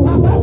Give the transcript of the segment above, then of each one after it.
Papa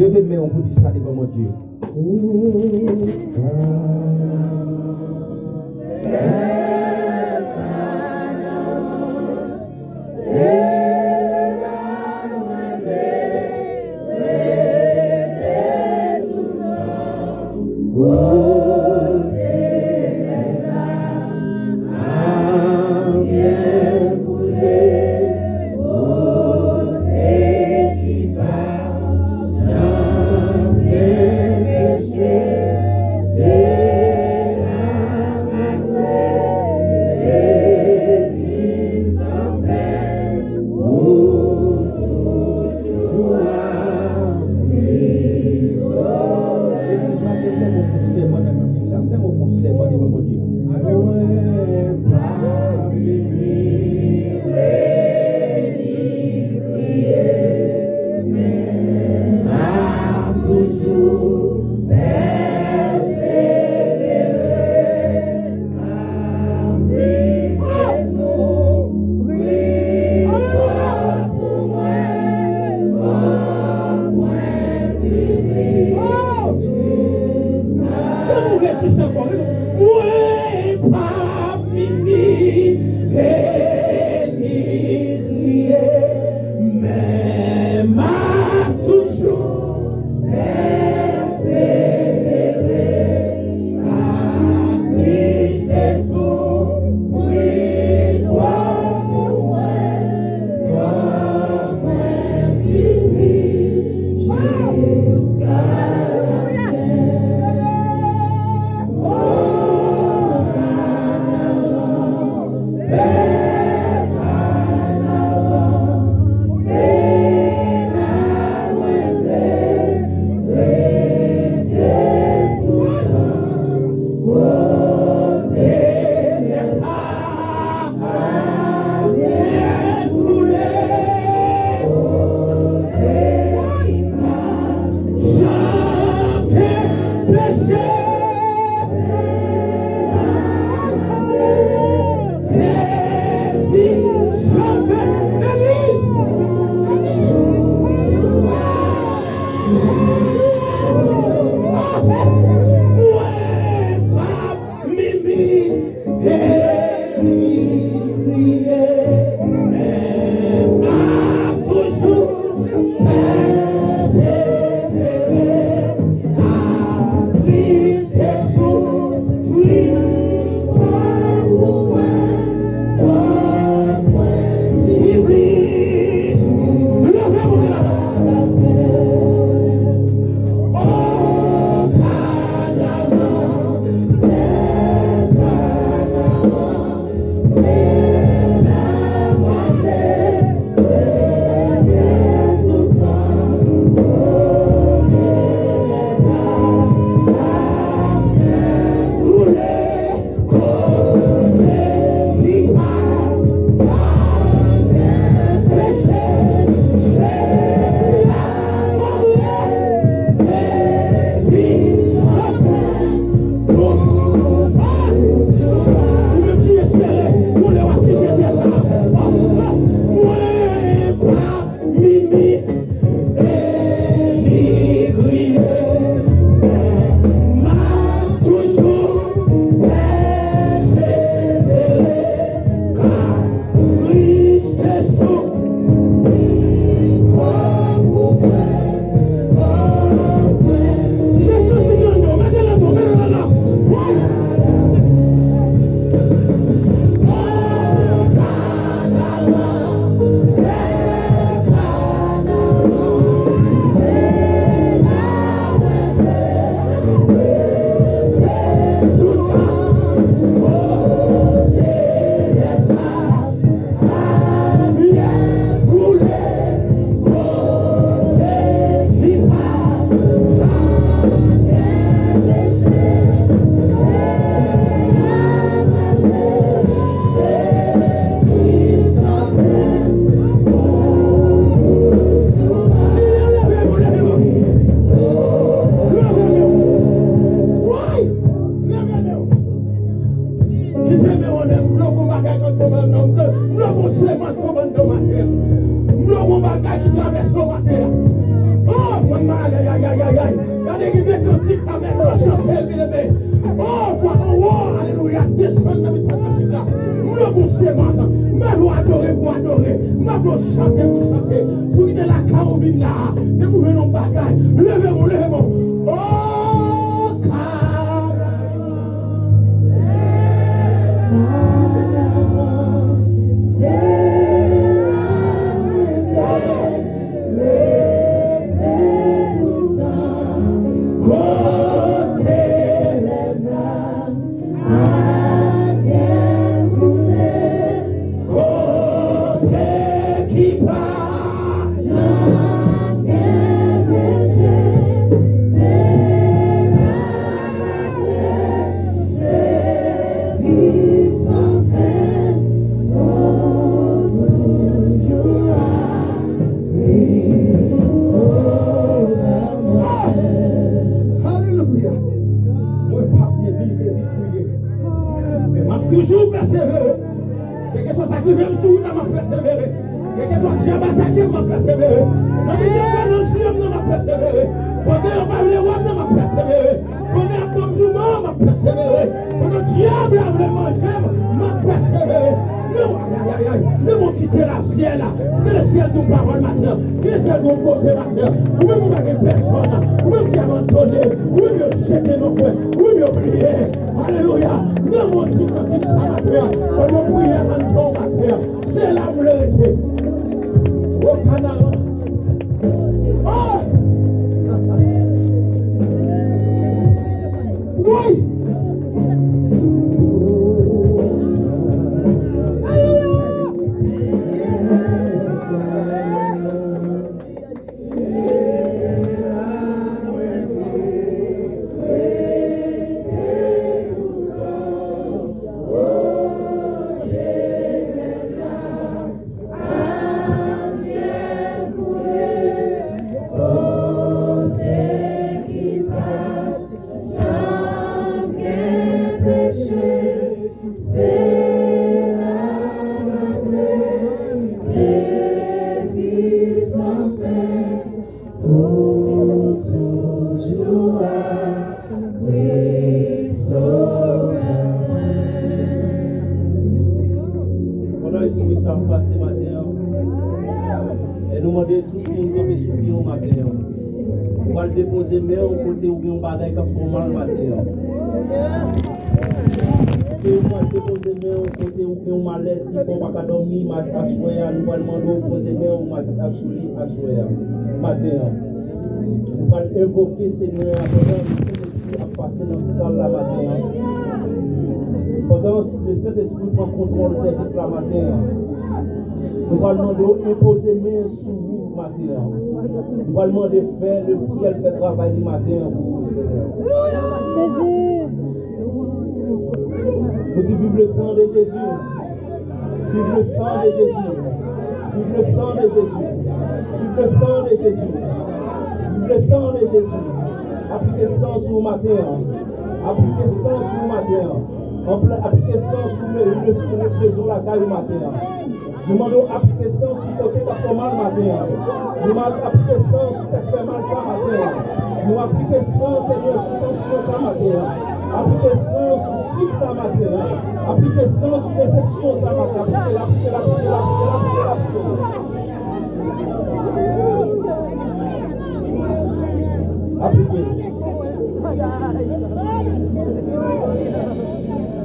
Levez-moi, on peut dire ça devant mon Dieu. mais on aime, nous avons bagage quand on nomme, nous avons sémence comme on matin. Nous avons bagage qui traverse le matin. Oh, maman, aïe, aïe, aïe, aïe, aïe. Regardez qui est cantique avec le chantel, bien aimé. Oh, alléluia, descend dans le cantique là. Nous avons sémence. Mais vous adorez, mais vous chantez, vous êtes la carabine là, et vous venez en bagaille. Levez-moi. Oh, toujours persévérer. Quel que soit ça qui vient me soutenir, je vais persévérer. Quel que soit qui m'a attaqué, je vais persévérer. Dans les déclencheurs, je vais persévérer. Pendant qu'on parle de moi, je vais persévérer. Pendant qu'on joue, je vais persévérer. Pendant que le diable a vraiment manger, je vais persévérer. Ne m'ont quitté la ciel là. Mais le ciel d'une parole matin. Mais le ciel d'une cause matin. Ou même vous n'avez personne. Ou même qui abandonné. Ou même vous jetez nos coins. Ou même vous oubliez. Alléluia. Ne m'ont dit quand il s'en matin. Quand vous priez en bon matin. C'est la vérité. Au Canada. Oh! Oui! Déposer mais au côté ou bien on bagaille comme pour mal matin. Et on va déposer mais au côté ou bien on malaise qui font pas dormir matin soir nous va demander poser mais on matin à soir matin. On va invoquer Seigneur pendant que l'esprit a passé dans cette salle la matin. Pendant que le Saint-Esprit prend contrôle du service la matin. Nous allons demander imposer main sur vous matin. Nous allons demander faire le ciel fait travail du matin pour vous, Seigneur. Nous disons vive le sang de Jésus. Vive le sang de Jésus. Vive le sang de Jésus. Vive le sang de Jésus. Vive le sang de Jésus. Appliquez sang sur le matin. Appliquez sang sur le matin. Appliquez sang sur le la caille matin. Nous demandons appliquer sang sur côté qui fait mal matin. Nous demandons appliquer sang sur qui fait mal ça matin. Nous appliquer sang, Seigneur, sur tension ça matin. Appliquer sang sur sucre ça matin. Appliquer sang sur déception ça matin. Appliquez.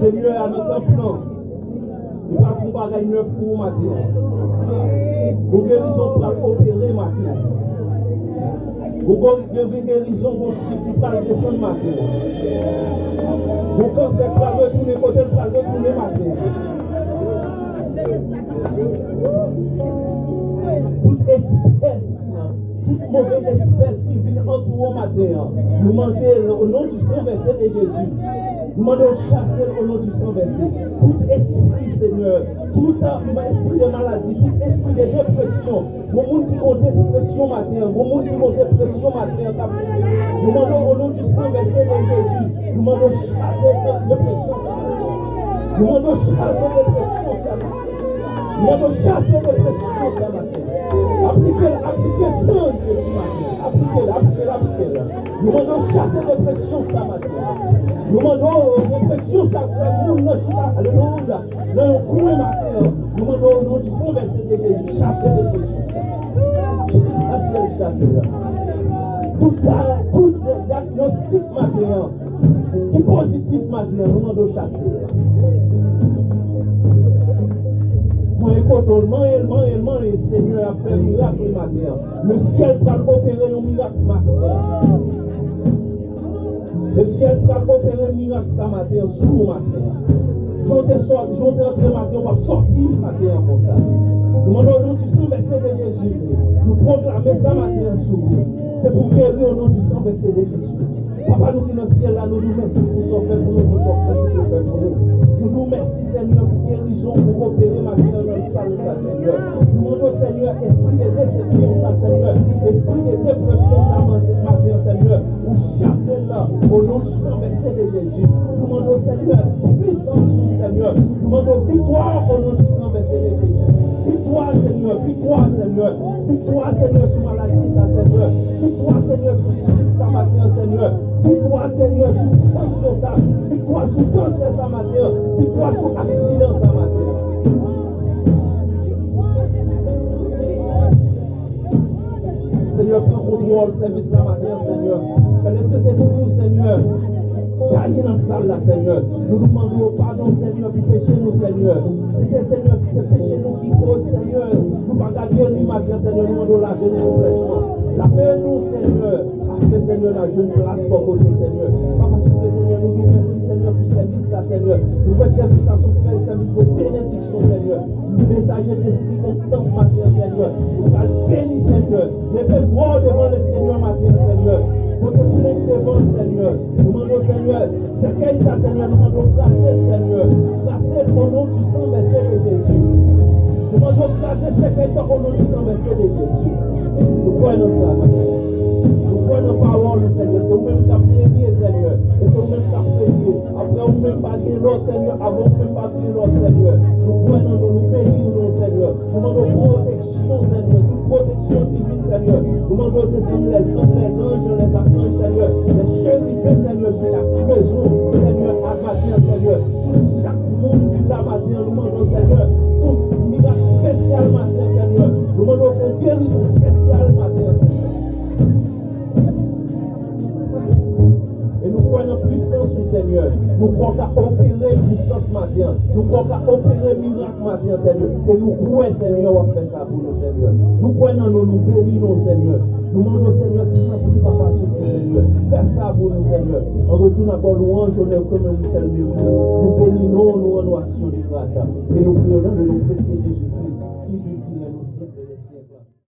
Seigneur, à notre plan. Il va faire un bagage neuf pour matin. Vous guérissons pour opérer matin. Vous guérissons pour qui va descendre matin. Vous cancer pour retourner côté pour retourner matin. Toute espèce, toute mauvaise espèce qui vient entourer au matin, nous demandons au nom du sang versé de Jésus. Nous demandons chasser au nom du sang versé. Tout esprit, Seigneur, tout esprit de maladie, tout esprit de dépression, mon monde qui ont dépression matin, mon monde qui ont dépression matin, nous demandons au nom du sang versé de Jésus, nous demandons chasser la dépression. Nous Nous demandons chasser les pressions ce matin. Nous demandons chasser les pressions ce matin. Appliquez ça ce matin. Appliquez-la. Nous demandons chasser les pressions ce matin. Nous demandons les pressions ça fait nous alléluia. Dans le coin matin. Nous demandons au nom du sang versé de Jésus. Chasser les pressions. Chasser. Tout diagnostic matin. Qui positif matin. Nous demandons chasser. Moi, le Seigneur a fait un miracle matin. Le ciel va opérer un miracle matin. Le ciel va opérer un miracle ce matin, sur le matin. J'entends entrer matin, on va sortir matin comme ça. Nous demandons au nom du sang versé de Jésus. Nous proclamons ça matin sur vous. C'est pour guérir au nom du sang versé de Jésus. Papa, nous qui dans le ciel là, nous nous merci pour ce fait pour nous, pour ce que fait pour nous. Nous nous merci, Seigneur, pour guérison, pour opérer matin dans le salle, Seigneur. Nous demandons, Seigneur, esprit de déception, ça, Seigneur. Esprit de dépression, ça, matin, Seigneur. Pour chasser là, au nom du sang versé de Jésus. Nous demandons, Seigneur, puissance, Seigneur. Nous demandons victoire au nom du sang versé de Jésus. Victoire, Seigneur. Victoire, Seigneur. Victoire, Seigneur, sur maladie, ça, Seigneur. Victoire, Seigneur, sur ça, matin, Seigneur. Victoire, Seigneur, sur tension, ça. Victoire sur cancer, ça, matin. Victoire sur accident, ça, matin. Seigneur, prends contrôle, service, ça, matin, Seigneur. Laisse cet esprit, Seigneur. J'arrive dans la salle là, Seigneur. Nous nous demandons pardon, Seigneur, pour pécher nous, Seigneur. Si c'est Seigneur, si c'est péché nous qui cause, Seigneur, nous ne pouvons pas guérir matin, Seigneur, nous demandons laver nous complètement. Lavez-nous, Seigneur. Après, Seigneur, la jeune place pour nous, Seigneur. Papa, Seigneur, nous nous merci, Seigneur, pour service ça, Seigneur. Nous voulons service à son frère, service de bénédiction, Seigneur. Nous messager des circonstances matin, Seigneur. Nous allons bénir, Seigneur. Les faits voir devant le Seigneur matin, Seigneur. Pour te plaindre devant le Seigneur. Nous demandons, Seigneur, c'est qu'est ça, Seigneur, nous demandons placer, Seigneur. Placer au nom du sang versé de Jésus. Nous demandons placer c'est qu'est ça au nom du sang versé de Jésus. Nous croyons ça, nous croyons parole, Seigneur. C'est vous-même qui avez prié, Seigneur. Et c'est vous-même qui avez prié. Après, vous-même pas prié l'autre, Seigneur. Avant, vous-même pas prié l'autre, Seigneur. Nous croyons, nous bénissons, Seigneur. Nous demandons protection, Seigneur. Toute protection divine, Seigneur. Nous demandons descendre les anges, les archanges, Seigneur. Les chérubins, Seigneur, sur chaque maison, Seigneur, à matin, Seigneur. Sur chaque monde qui l'a matin, nous demandons, Seigneur. Pour miracle spécial matin, Seigneur. Nous demandons pour guérison spéciale matin, Seigneur. Et nous croyons puissance du Seigneur. Nous croyons qu'à opérer puissance matin. Nous croyons qu'à opérer miracle matin, Seigneur. Et nous croyons, Seigneur, on fait ça pour nous, Seigneur. Nous croyons, nous bénissons, Seigneur. Nous demandons, Seigneur, qui m'a voulu papa souffrir, Seigneur. Fais ça pour nous, Seigneur. En retour, encore louange, honneur, comme nous, Seigneur. Nous bénissons, nous en action de grâce. Et nous prions dans le nom de Jésus-Christ.